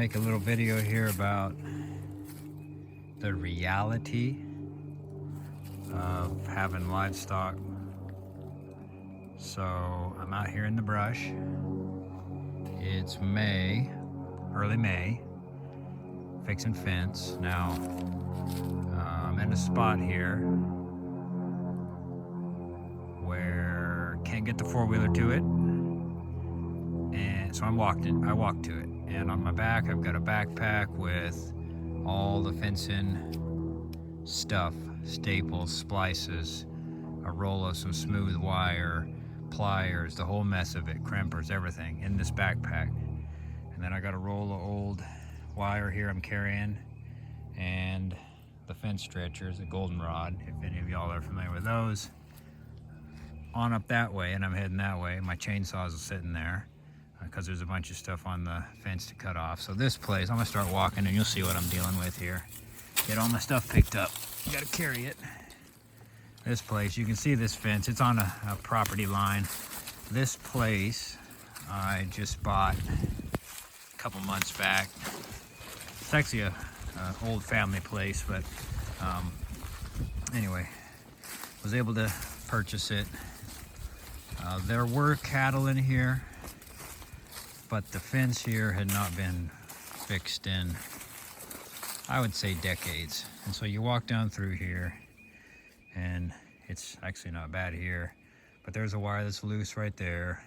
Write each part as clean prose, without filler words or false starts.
make a little video here about the reality of having livestock. So I'm out here in the brush. It's May, early May, fixing fence. Now I'm in a spot here where can't get the four-wheeler to it, and so I walked to it. And on my back I've got a backpack with all the fencing stuff, staples, splices, a roll of some smooth wire, pliers, the whole mess of it, crimpers, everything in this backpack. And then I got a roll of old wire here I'm carrying, and the fence stretchers, a goldenrod, if any of y'all are familiar with those. On up that way, and I'm heading that way. My chainsaws are sitting there because there's a bunch of stuff on the fence to cut off. So this place, I'm gonna start walking and you'll see what I'm dealing with here. Get all my stuff picked up. You gotta carry it. This place, you can see this fence, it's on a property line. This place I just bought a couple months back. It's actually a old family place, but anyway, was able to purchase it. There were cattle in here, but the fence here had not been fixed in, I would say, decades. And so you walk down through here, and it's actually not bad here, but there's a wire that's loose right there.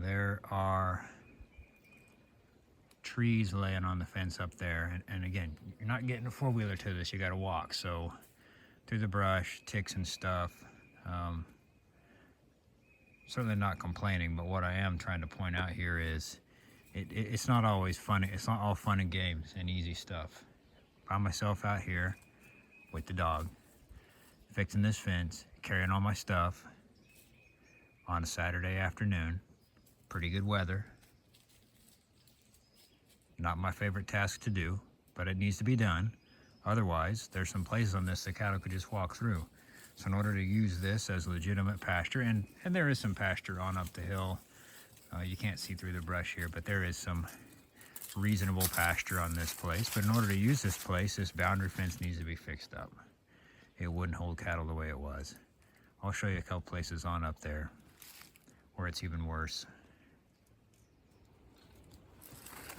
There are trees laying on the fence up there, and again, you're not getting a four-wheeler to this, you gotta walk. So through the brush, ticks and stuff. Certainly not complaining, but what I am trying to point out here is it's not always fun. It's not all fun and games and easy stuff. Found myself out here with the dog, fixing this fence, carrying all my stuff on a Saturday afternoon. Pretty good weather. Not my favorite task to do, but it needs to be done. Otherwise, there's some places on this the cattle could just walk through. So in order to use this as legitimate pasture, and there is some pasture on up the hill. You can't see through the brush here, but there is some reasonable pasture on this place. But in order to use this place, this boundary fence needs to be fixed up. It wouldn't hold cattle the way it was. I'll show you a couple places on up there where it's even worse.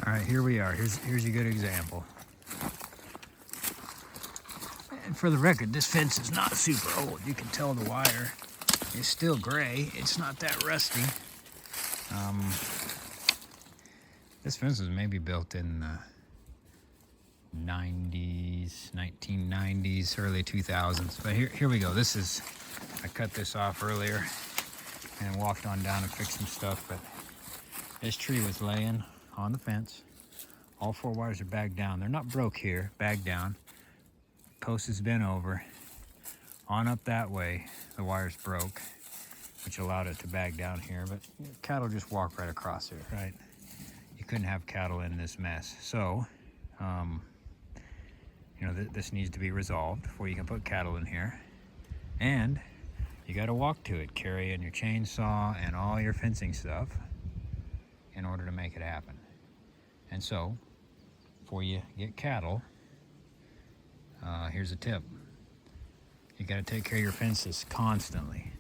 All right, here we are. Here's a good example. And for the record, this fence is not super old. You can tell the wire is still gray. It's not that rusty. This fence was maybe built in the 90s, 1990s, early 2000s. But here we go. I cut this off earlier and walked on down and fixed some stuff. But this tree was laying on the fence. All four wires are bagged down. They're not broke here, bagged down. Post has been over. On up that way, the wires broke, which allowed it to bag down here, but cattle just walk right across it, right? You couldn't have cattle in this mess. So, this needs to be resolved before you can put cattle in here. And you gotta walk to it, carrying your chainsaw and all your fencing stuff in order to make it happen. And so, before you get cattle, here's a tip. You gotta take care of your fences constantly.